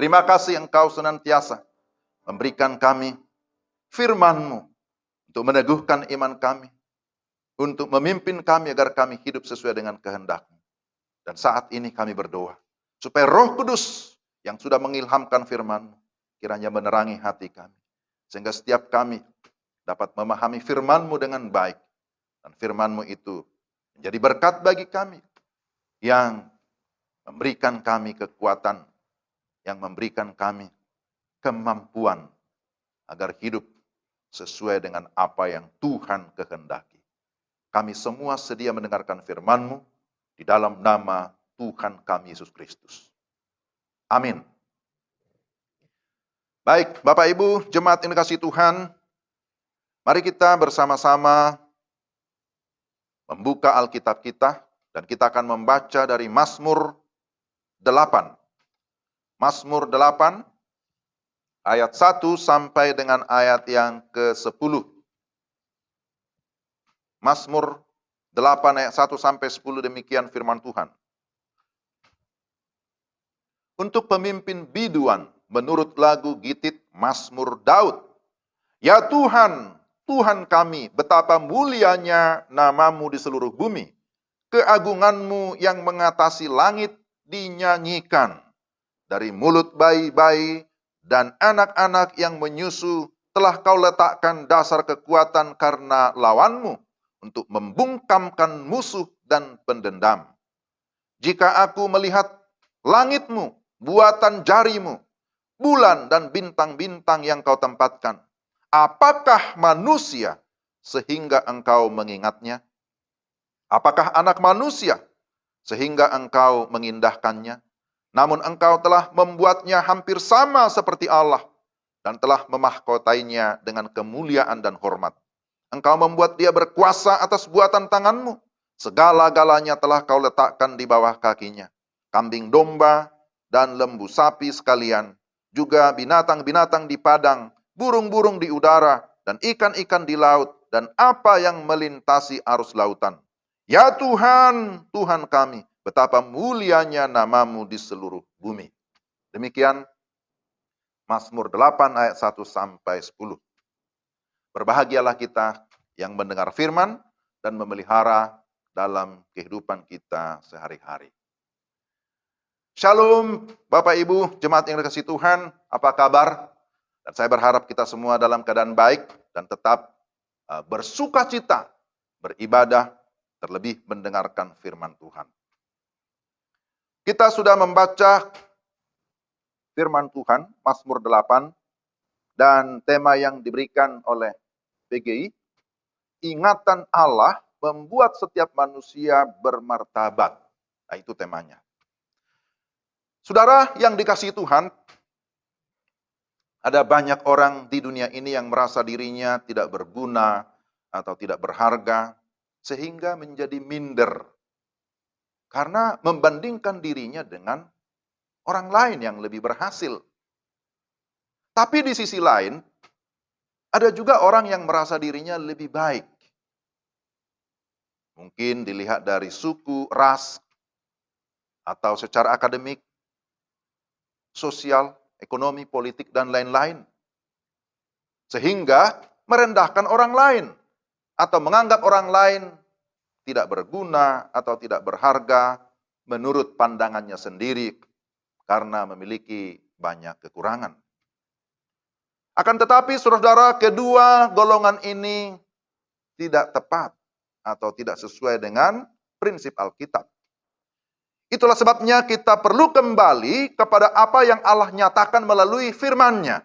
Terima kasih Engkau senantiasa memberikan kami firman-Mu untuk meneguhkan iman kami, untuk memimpin kami agar kami hidup sesuai dengan kehendak-Mu. Dan saat ini kami berdoa, supaya Roh Kudus yang sudah mengilhamkan firman-Mu, kiranya menerangi hati kami. Sehingga setiap kami dapat memahami firman-Mu dengan baik. Dan firman-Mu itu menjadi berkat bagi kami, yang memberikan kami kekuatan, yang memberikan kami kemampuan agar hidup sesuai dengan apa yang Tuhan kehendaki. Kami semua sedia mendengarkan firman-Mu di dalam nama Tuhan kami Yesus Kristus. Amin. Baik, Bapak Ibu, jemaat yang dikasihi Tuhan, mari kita bersama-sama membuka Alkitab kita, dan kita akan membaca dari Mazmur 8. Mazmur 8, ayat 1 sampai dengan ayat yang ke-10. Mazmur 8 ayat 1 sampai 10, demikian firman Tuhan. Untuk pemimpin biduan, menurut lagu Gitit Mazmur Daud. Ya Tuhan, Tuhan kami, betapa mulianya nama-Mu di seluruh bumi. Keagungan-Mu yang mengatasi langit dinyanyikan. Dari mulut bayi-bayi dan anak-anak yang menyusu, telah Kau letakkan dasar kekuatan karena lawan-Mu, untuk membungkamkan musuh dan pendendam. Jika aku melihat langit-Mu, buatan jari-Mu, bulan dan bintang-bintang yang Kau tempatkan, apakah manusia sehingga Engkau mengingatnya? Apakah anak manusia sehingga Engkau mengindahkannya? Namun Engkau telah membuatnya hampir sama seperti Allah, dan telah memahkotainya dengan kemuliaan dan hormat. Engkau membuat dia berkuasa atas buatan tangan-Mu. Segala-galanya telah Kau letakkan di bawah kakinya. Kambing domba dan lembu sapi sekalian, juga binatang-binatang di padang, burung-burung di udara, dan ikan-ikan di laut, dan apa yang melintasi arus lautan. Ya Tuhan, Tuhan kami, betapa mulianya nama-Mu di seluruh bumi. Demikian Mazmur 8 ayat 1 sampai 10. Berbahagialah kita yang mendengar firman dan memelihara dalam kehidupan kita sehari-hari. Shalom Bapak Ibu, jemaat yang dikasihi Tuhan, apa kabar? Dan saya berharap kita semua dalam keadaan baik dan tetap bersukacita, beribadah, terlebih mendengarkan firman Tuhan. Kita sudah membaca firman Tuhan, Mazmur 8, dan tema yang diberikan oleh PGI, ingatan Allah membuat setiap manusia bermartabat. Nah, itu temanya. Saudara yang dikasihi Tuhan, ada banyak orang di dunia ini yang merasa dirinya tidak berguna atau tidak berharga, sehingga menjadi minder. Karena membandingkan dirinya dengan orang lain yang lebih berhasil. Tapi di sisi lain, ada juga orang yang merasa dirinya lebih baik. Mungkin dilihat dari suku, ras, atau secara akademik, sosial, ekonomi, politik, dan lain-lain. Sehingga merendahkan orang lain, atau menganggap orang lain tidak berguna atau tidak berharga menurut pandangannya sendiri karena memiliki banyak kekurangan. Akan tetapi saudara, kedua golongan ini tidak tepat atau tidak sesuai dengan prinsip Alkitab. Itulah sebabnya kita perlu kembali kepada apa yang Allah nyatakan melalui firman-Nya.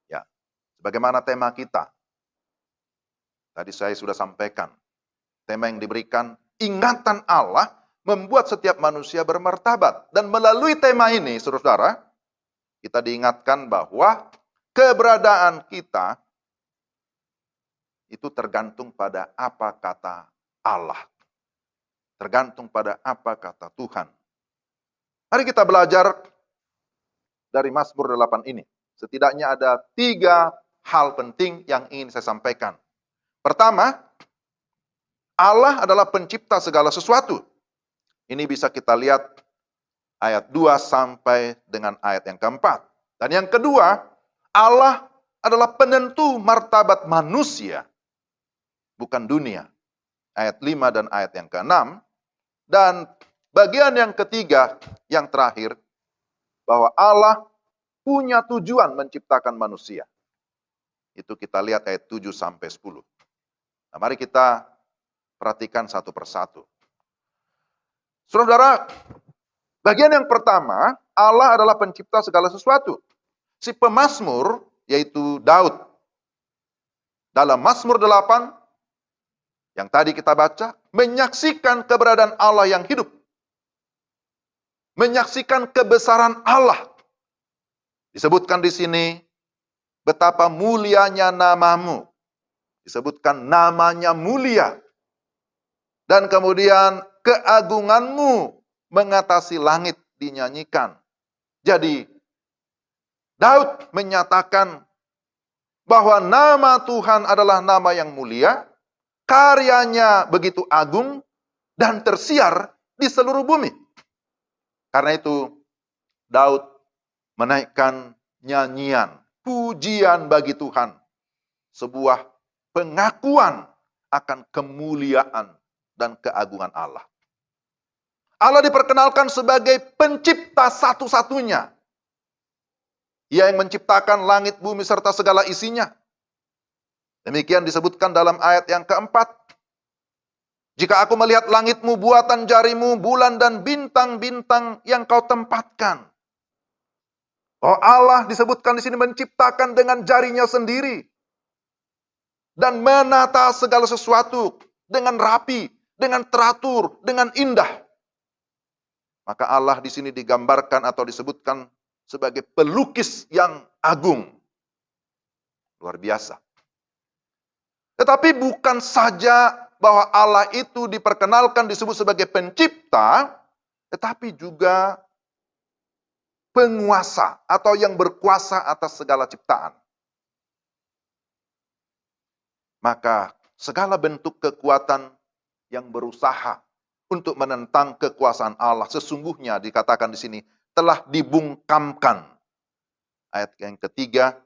Ya, sebagaimana tema kita. Tadi saya sudah sampaikan. Tema yang diberikan, ingatan Allah membuat setiap manusia bermartabat. Dan melalui tema ini, saudara, kita diingatkan bahwa keberadaan kita itu tergantung pada apa kata Allah. Tergantung pada apa kata Tuhan. Mari kita belajar dari Mazmur 8 ini. Setidaknya ada 3 hal penting yang ingin saya sampaikan. Pertama, Allah adalah pencipta segala sesuatu. Ini bisa kita lihat ayat 2 sampai dengan ayat yang keempat. Dan yang kedua, Allah adalah penentu martabat manusia, bukan dunia. Ayat 5 dan ayat yang ke-6. Dan bagian yang ketiga, yang terakhir, bahwa Allah punya tujuan menciptakan manusia. Itu kita lihat ayat 7 sampai 10. Nah, mari kita perhatikan satu persatu. Saudara, bagian yang pertama, Allah adalah pencipta segala sesuatu. Si pemazmur, yaitu Daud, dalam Mazmur 8, yang tadi kita baca, menyaksikan keberadaan Allah yang hidup. Menyaksikan kebesaran Allah. Disebutkan di sini, betapa mulianya namamu. Disebutkan namanya mulia. Dan kemudian keagunganmu mengatasi langit dinyanyikan. Jadi, Daud menyatakan bahwa nama Tuhan adalah nama yang mulia, karyanya begitu agung, dan tersiar di seluruh bumi. Karena itu, Daud menaikkan nyanyian, pujian bagi Tuhan. Sebuah pengakuan akan kemuliaan dan keagungan Allah. Allah diperkenalkan sebagai pencipta satu-satunya. Ia yang menciptakan langit, bumi, serta segala isinya. Demikian disebutkan dalam ayat yang keempat. Jika aku melihat langitmu, buatan jarimu, bulan dan bintang-bintang yang kau tempatkan. Oh, Allah disebutkan di sini menciptakan dengan jarinya sendiri. Dan menata segala sesuatu dengan rapi, dengan teratur, dengan indah. Maka Allah di sini digambarkan atau disebutkan sebagai pelukis yang agung. Luar biasa. Tetapi bukan saja bahwa Allah itu diperkenalkan disebut sebagai pencipta, tetapi juga penguasa atau yang berkuasa atas segala ciptaan. Maka segala bentuk kekuatan yang berusaha untuk menentang kekuasaan Allah sesungguhnya dikatakan di sini telah dibungkamkan. Ayat yang ketiga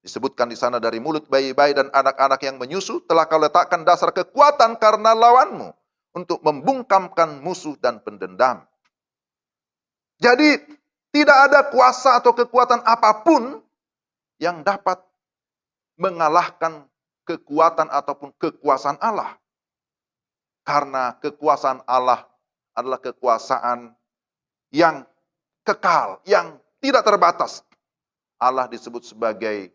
disebutkan di sana, dari mulut bayi-bayi dan anak-anak yang menyusu telah kau letakkan dasar kekuatan karena lawanmu untuk membungkamkan musuh dan pendendam. Jadi tidak ada kuasa atau kekuatan apapun yang dapat mengalahkan kekuatan ataupun kekuasaan Allah. Karena kekuasaan Allah adalah kekuasaan yang kekal, yang tidak terbatas. Allah disebut sebagai,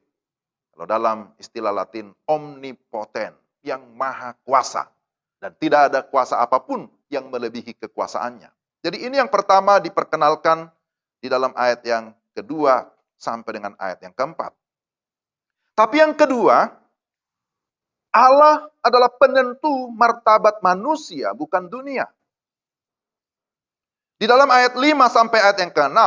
kalau dalam istilah Latin, omnipoten, yang maha kuasa. Dan tidak ada kuasa apapun yang melebihi kekuasaannya. Jadi ini yang pertama diperkenalkan di dalam ayat yang kedua sampai dengan ayat yang keempat. Tapi yang kedua, Allah adalah penentu martabat manusia, bukan dunia. Di dalam ayat 5 sampai ayat yang ke-6,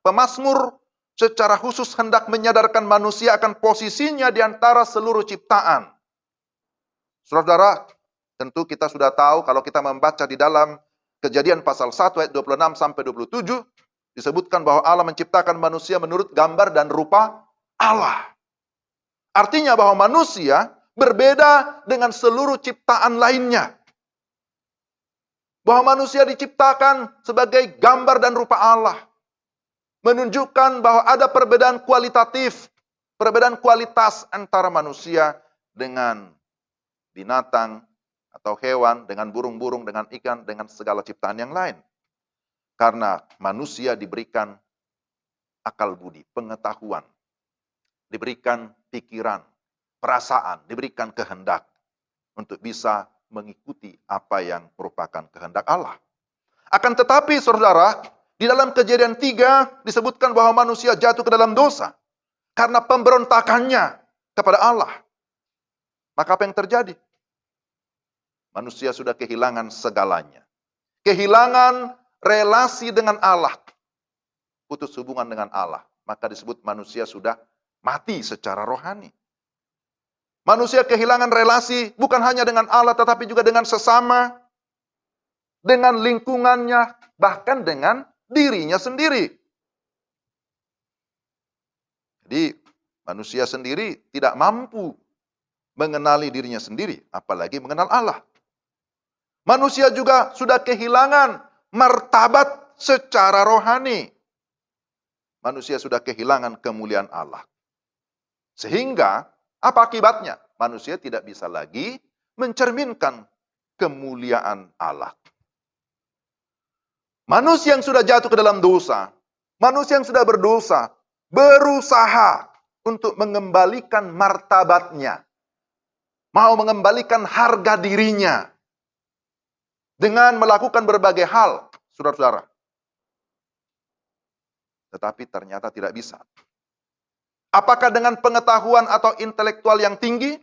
pemazmur secara khusus hendak menyadarkan manusia akan posisinya di antara seluruh ciptaan. Saudara, tentu kita sudah tahu kalau kita membaca di dalam Kejadian pasal 1 ayat 26 sampai 27, disebutkan bahwa Allah menciptakan manusia menurut gambar dan rupa Allah. Artinya bahwa manusia berbeda dengan seluruh ciptaan lainnya. Bahwa manusia diciptakan sebagai gambar dan rupa Allah. Menunjukkan bahwa ada perbedaan kualitatif, perbedaan kualitas antara manusia dengan binatang atau hewan, dengan burung-burung, dengan ikan, dengan segala ciptaan yang lain. Karena manusia diberikan akal budi, pengetahuan, diberikan pikiran, perasaan, diberikan kehendak untuk bisa mengikuti apa yang merupakan kehendak Allah. Akan tetapi saudara, di dalam Kejadian 3 disebutkan bahwa manusia jatuh ke dalam dosa karena pemberontakannya kepada Allah. Maka apa yang terjadi? Manusia sudah kehilangan segalanya. Kehilangan relasi dengan Allah. Putus hubungan dengan Allah. Maka disebut manusia sudah mati secara rohani. Manusia kehilangan relasi bukan hanya dengan Allah tetapi juga dengan sesama. dengan lingkungannya, bahkan dengan dirinya sendiri. Jadi, manusia sendiri tidak mampu mengenali dirinya sendiri, apalagi mengenal Allah. Manusia juga sudah kehilangan martabat secara rohani. Manusia sudah kehilangan kemuliaan Allah. Sehingga, apa akibatnya? Manusia tidak bisa lagi mencerminkan kemuliaan Allah. Manusia yang sudah jatuh ke dalam dosa, manusia yang sudah berdosa, berusaha untuk mengembalikan martabatnya. Mau mengembalikan harga dirinya. Dengan melakukan berbagai hal, saudara-saudara. Tetapi ternyata tidak bisa. Apakah dengan pengetahuan atau intelektual yang tinggi?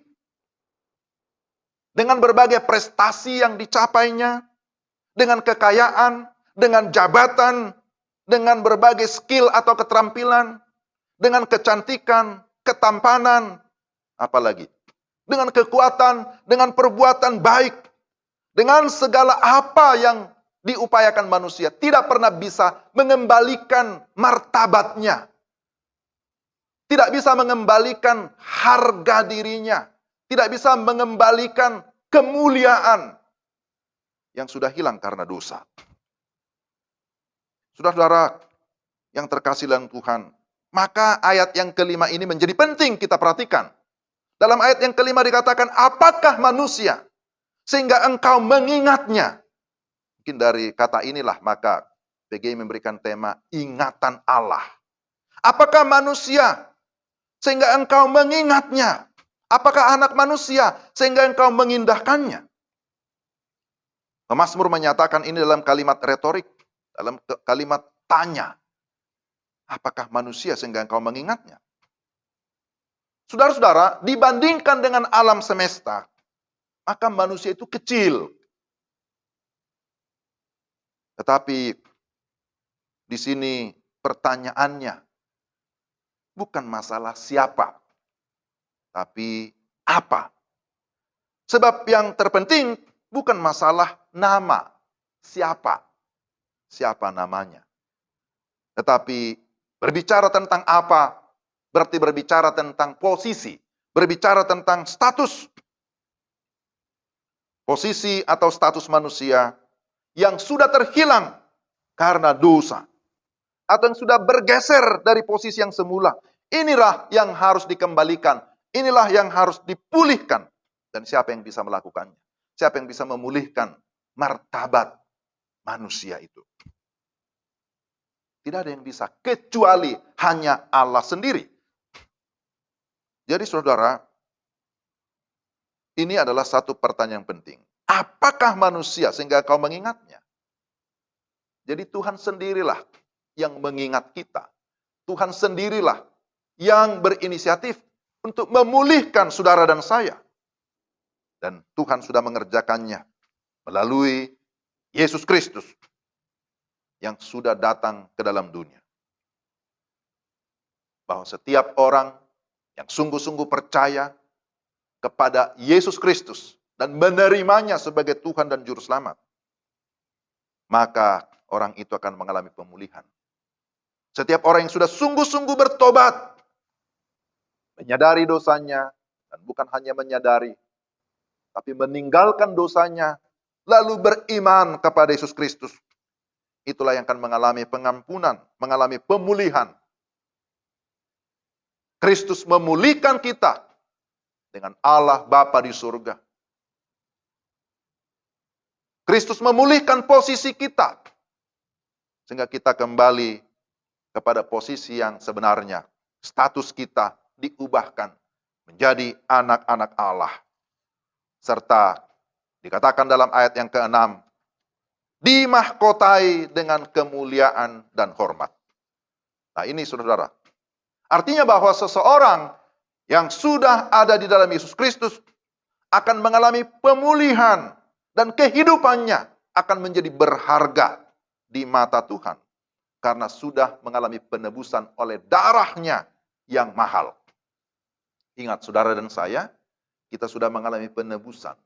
Dengan berbagai prestasi yang dicapainya? Dengan kekayaan? Dengan jabatan? Dengan berbagai skill atau keterampilan? Dengan kecantikan? Ketampanan? Apalagi? Dengan kekuatan? Dengan perbuatan baik? Dengan segala apa yang diupayakan manusia, tidak pernah bisa mengembalikan martabatnya. Tidak bisa mengembalikan harga dirinya. Tidak bisa mengembalikan kemuliaan yang sudah hilang karena dosa. Saudara-saudara yang terkasih dalam Tuhan, maka ayat yang kelima ini menjadi penting kita perhatikan. Dalam ayat yang kelima dikatakan, apakah manusia sehingga engkau mengingatnya. Mungkin dari kata inilah maka PGI memberikan tema ingatan Allah. Apakah manusia sehingga engkau mengingatnya? Apakah anak manusia sehingga engkau mengindahkannya? Mazmur menyatakan ini dalam kalimat retorik, dalam kalimat tanya. Apakah manusia sehingga engkau mengingatnya? Saudara-saudara, dibandingkan dengan alam semesta, maka manusia itu kecil. Tetapi di sini pertanyaannya bukan masalah siapa, tapi apa. Sebab yang terpenting bukan masalah nama, siapa namanya. Tetapi berbicara tentang apa, berarti berbicara tentang posisi, berbicara tentang status. Posisi atau status manusia yang sudah terhilang karena dosa. Atau yang sudah bergeser dari posisi yang semula. Inilah yang harus dikembalikan. Inilah yang harus dipulihkan. Dan siapa yang bisa melakukannya? Siapa yang bisa memulihkan martabat manusia itu? Tidak ada yang bisa, kecuali hanya Allah sendiri. Jadi saudara, ini adalah satu pertanyaan penting. Apakah manusia sehingga kau mengingatnya? Jadi Tuhan sendirilah yang mengingat kita. Tuhan sendirilah yang berinisiatif untuk memulihkan saudara dan saya. Dan Tuhan sudah mengerjakannya melalui Yesus Kristus yang sudah datang ke dalam dunia. Bahwa setiap orang yang sungguh-sungguh percaya kepada Yesus Kristus dan menerimanya sebagai Tuhan dan Juru Selamat, maka orang itu akan mengalami pemulihan. Setiap orang yang sudah sungguh-sungguh bertobat, menyadari dosanya, dan bukan hanya menyadari, tapi meninggalkan dosanya, lalu beriman kepada Yesus Kristus, itulah yang akan mengalami pengampunan, mengalami pemulihan. Kristus memulihkan kita dengan Allah Bapa di surga. Kristus memulihkan posisi kita, sehingga kita kembali kepada posisi yang sebenarnya. Status kita diubahkan menjadi anak-anak Allah. Serta dikatakan dalam ayat yang ke-6, dimahkotai dengan kemuliaan dan hormat. Nah ini saudara, artinya bahwa seseorang yang sudah ada di dalam Yesus Kristus akan mengalami pemulihan dan kehidupannya akan menjadi berharga di mata Tuhan. Karena sudah mengalami penebusan oleh darahnya yang mahal. Ingat saudara dan saya, kita sudah mengalami penebusan.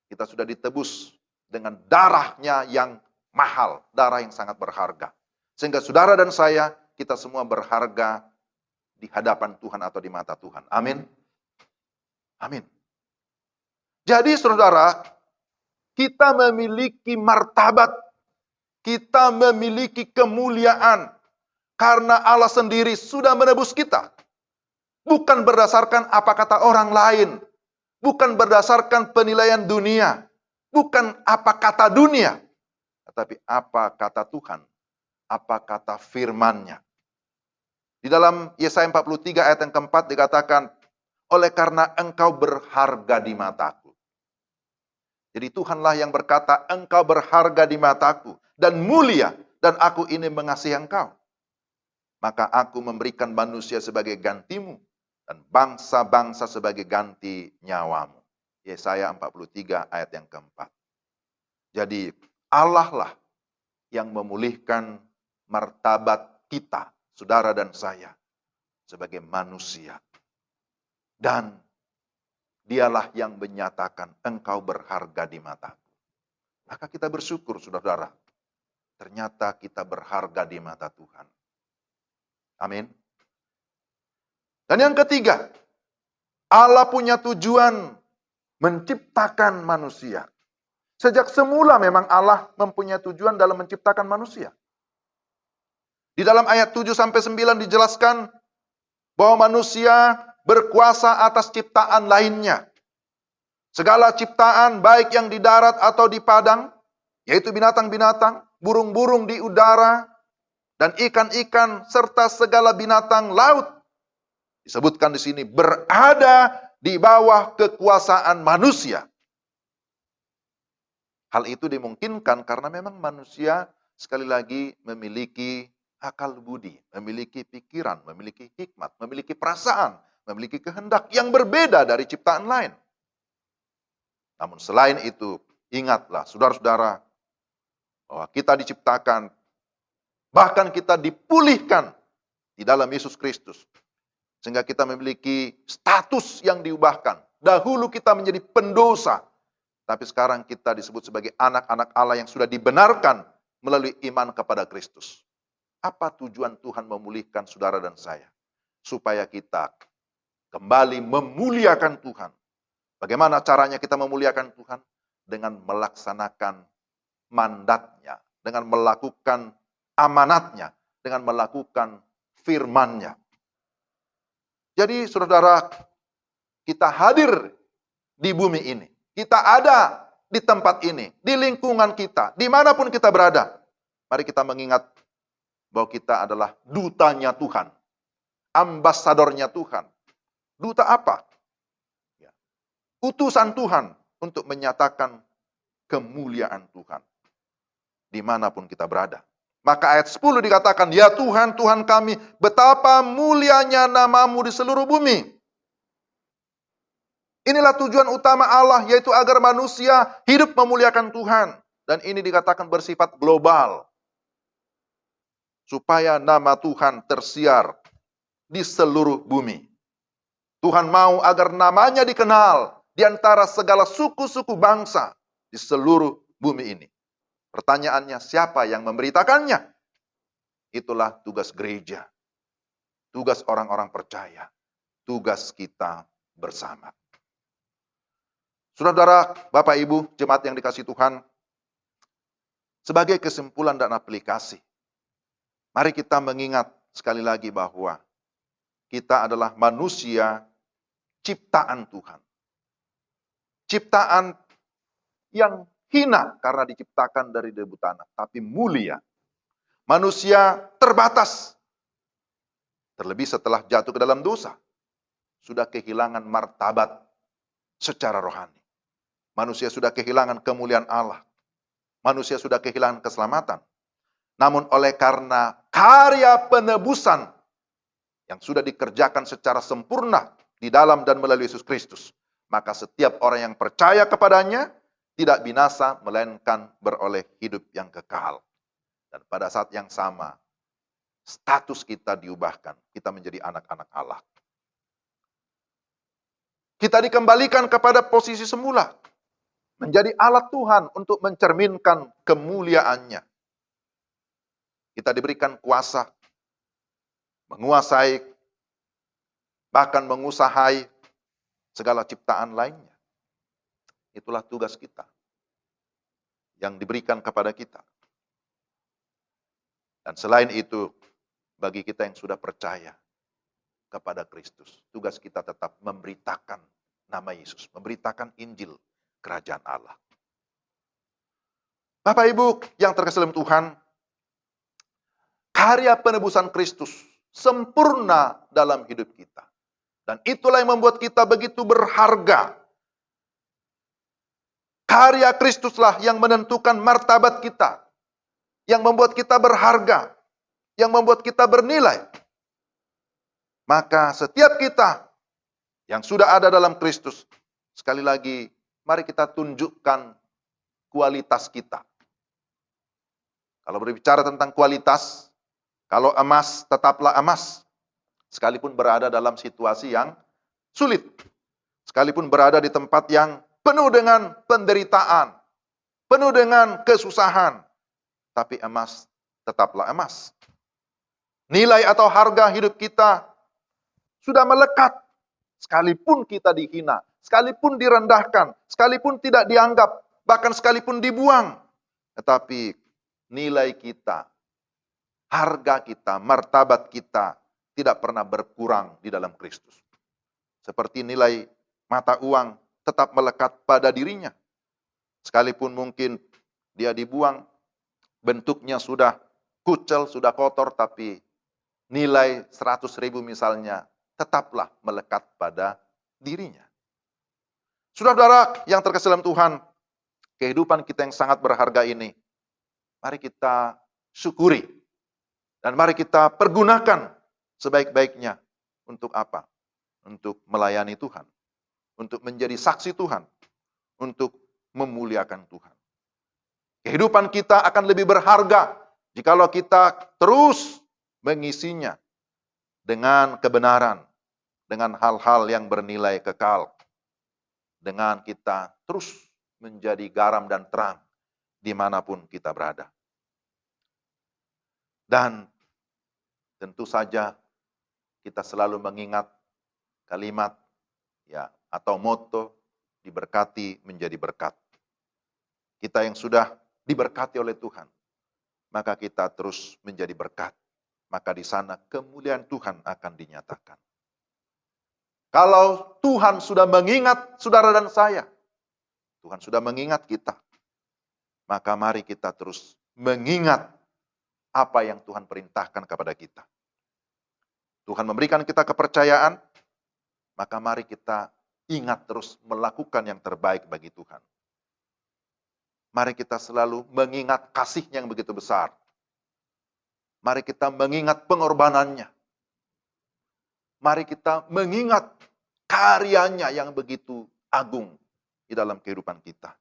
Kita sudah ditebus dengan darahnya yang mahal, darah yang sangat berharga. Sehingga saudara dan saya, kita semua berharga di hadapan Tuhan atau di mata Tuhan. Amin. Amin. Jadi saudara, kita memiliki martabat, kita memiliki kemuliaan, karena Allah sendiri sudah menebus kita. Bukan berdasarkan apa kata orang lain, bukan berdasarkan penilaian dunia, bukan apa kata dunia, tetapi apa kata Tuhan, apa kata firman-Nya. Di dalam Yesaya 43 ayat yang keempat dikatakan, oleh karena engkau berharga di mataku. Jadi Tuhanlah yang berkata, engkau berharga di mataku dan mulia, dan aku ini mengasihi engkau. Maka aku memberikan manusia sebagai gantimu, dan bangsa-bangsa sebagai ganti nyawamu. Yesaya 43 ayat yang keempat. Jadi Allah lah yang memulihkan martabat kita, saudara dan saya, sebagai manusia. Dan dialah yang menyatakan engkau berharga di mataku. Maka kita bersyukur, saudara. Ternyata kita berharga di mata Tuhan. Amin. Dan yang ketiga, Allah punya tujuan menciptakan manusia. Sejak semula memang Allah mempunyai tujuan dalam menciptakan manusia. Di dalam ayat 7-9 dijelaskan bahwa manusia berkuasa atas ciptaan lainnya. Segala ciptaan baik yang di darat atau di padang, yaitu binatang-binatang, burung-burung di udara, dan ikan-ikan serta segala binatang laut, disebutkan di sini berada di bawah kekuasaan manusia. Hal itu dimungkinkan karena memang manusia sekali lagi memiliki akal budi, memiliki pikiran, memiliki hikmat, memiliki perasaan, memiliki kehendak yang berbeda dari ciptaan lain. Namun selain itu, ingatlah saudara-saudara, bahwa kita diciptakan, bahkan kita dipulihkan di dalam Yesus Kristus. Sehingga kita memiliki status yang diubahkan. Dahulu kita menjadi pendosa, tapi sekarang kita disebut sebagai anak-anak Allah yang sudah dibenarkan melalui iman kepada Kristus. Apa tujuan Tuhan memulihkan saudara dan saya? Supaya kita kembali memuliakan Tuhan. Bagaimana caranya kita memuliakan Tuhan? Dengan melaksanakan mandatnya, dengan melakukan amanatnya, dengan melakukan firman-Nya. Jadi saudara, kita hadir di bumi ini. Kita ada di tempat ini, di lingkungan kita, dimanapun kita berada. Mari kita mengingat bahwa kita adalah dutanya Tuhan, ambasadornya Tuhan. Duta apa? Ya. Utusan Tuhan untuk menyatakan kemuliaan Tuhan dimanapun kita berada. Maka ayat 10 dikatakan, ya Tuhan, Tuhan kami, betapa mulianya namamu di seluruh bumi. Inilah tujuan utama Allah, yaitu agar manusia hidup memuliakan Tuhan. Dan ini dikatakan bersifat global. Supaya nama Tuhan tersiar di seluruh bumi. Tuhan mau agar namanya dikenal di antara segala suku-suku bangsa di seluruh bumi ini. Pertanyaannya, siapa yang memberitakannya? Itulah tugas gereja. Tugas orang-orang percaya. Tugas kita bersama. Saudara, Bapak, Ibu, jemaat yang dikasihi Tuhan, sebagai kesimpulan dan aplikasi, mari kita mengingat sekali lagi bahwa kita adalah manusia ciptaan Tuhan. Ciptaan yang hina karena diciptakan dari debu tanah, tapi mulia. Manusia terbatas. Terlebih setelah jatuh ke dalam dosa, sudah kehilangan martabat secara rohani. Manusia sudah kehilangan kemuliaan Allah. Manusia sudah kehilangan keselamatan. Namun oleh karena karya penebusan yang sudah dikerjakan secara sempurna di dalam dan melalui Yesus Kristus, maka setiap orang yang percaya kepadanya tidak binasa, melainkan beroleh hidup yang kekal. Dan pada saat yang sama, status kita diubahkan. Kita menjadi anak-anak Allah. Kita dikembalikan kepada posisi semula. menjadi alat Tuhan untuk mencerminkan kemuliaan-Nya. Kita diberikan kuasa, menguasai, bahkan mengusahai segala ciptaan lainnya. Itulah tugas kita yang diberikan kepada kita. Dan selain itu, bagi kita yang sudah percaya kepada Kristus, tugas kita tetap memberitakan nama Yesus, memberitakan Injil Kerajaan Allah. Bapak Ibu yang terkasih dalam Tuhan, karya penebusan Kristus sempurna dalam hidup kita. Dan itulah yang membuat kita begitu berharga. Karya Kristuslah yang menentukan martabat kita, yang membuat kita berharga, yang membuat kita bernilai. Maka setiap kita yang sudah ada dalam Kristus, sekali lagi, mari kita tunjukkan kualitas kita. Kalau berbicara tentang kualitas, kalau emas, tetaplah emas. Sekalipun berada dalam situasi yang sulit. Sekalipun berada di tempat yang penuh dengan penderitaan, penuh dengan kesusahan. Tapi emas, tetaplah emas. Nilai atau harga hidup kita sudah melekat. Sekalipun kita dihina, sekalipun direndahkan, sekalipun tidak dianggap, bahkan sekalipun dibuang. Tetapi nilai kita, harga kita, martabat kita tidak pernah berkurang di dalam Kristus. Seperti nilai mata uang tetap melekat pada dirinya. Sekalipun mungkin dia dibuang, bentuknya sudah kucel, sudah kotor, tapi nilai 100.000 misalnya tetaplah melekat pada dirinya. Saudara-saudara yang terkasih dalam Tuhan, kehidupan kita yang sangat berharga ini, mari kita syukuri. Dan mari kita pergunakan sebaik-baiknya. Untuk apa? Untuk melayani Tuhan. Untuk menjadi saksi Tuhan. Untuk memuliakan Tuhan. Kehidupan kita akan lebih berharga jikalau kita terus mengisinya dengan kebenaran, dengan hal-hal yang bernilai kekal. Dengan kita terus menjadi garam dan terang dimanapun kita berada. Dan tentu saja kita selalu mengingat kalimat atau motto diberkati menjadi berkat. Kita yang sudah diberkati oleh Tuhan, maka kita terus menjadi berkat. Maka di sana kemuliaan Tuhan akan dinyatakan. Kalau Tuhan sudah mengingat saudara dan saya, Tuhan sudah mengingat kita, maka mari kita terus mengingat apa yang Tuhan perintahkan kepada kita. Tuhan memberikan kita kepercayaan, maka mari kita ingat terus melakukan yang terbaik bagi Tuhan. Mari kita selalu mengingat kasih-Nya yang begitu besar. Mari kita mengingat pengorbanannya. Mari kita mengingat karyanya yang begitu agung di dalam kehidupan kita.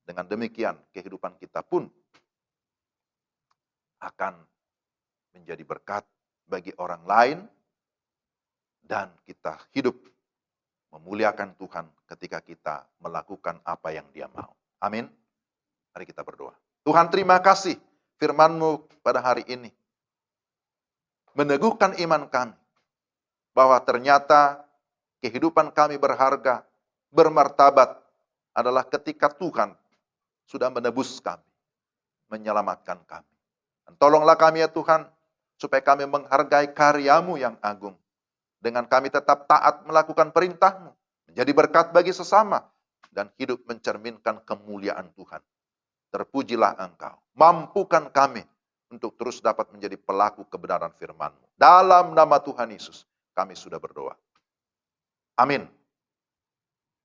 Dengan demikian, kehidupan kita pun akan menjadi berkat bagi orang lain, dan kita hidup memuliakan Tuhan ketika kita melakukan apa yang Dia mau. Amin. Mari kita berdoa. Tuhan, terima kasih firman-Mu pada hari ini. Meneguhkan iman kami bahwa ternyata kehidupan kami berharga, bermartabat adalah ketika Tuhan sudah menebus kami, menyelamatkan kami. Dan tolonglah kami ya Tuhan, supaya kami menghargai karya-Mu yang agung. Dengan kami tetap taat melakukan perintah-Mu, menjadi berkat bagi sesama, dan hidup mencerminkan kemuliaan Tuhan. Terpujilah Engkau, mampukan kami untuk terus dapat menjadi pelaku kebenaran firman-Mu. Dalam nama Tuhan Yesus, kami sudah berdoa. Amin.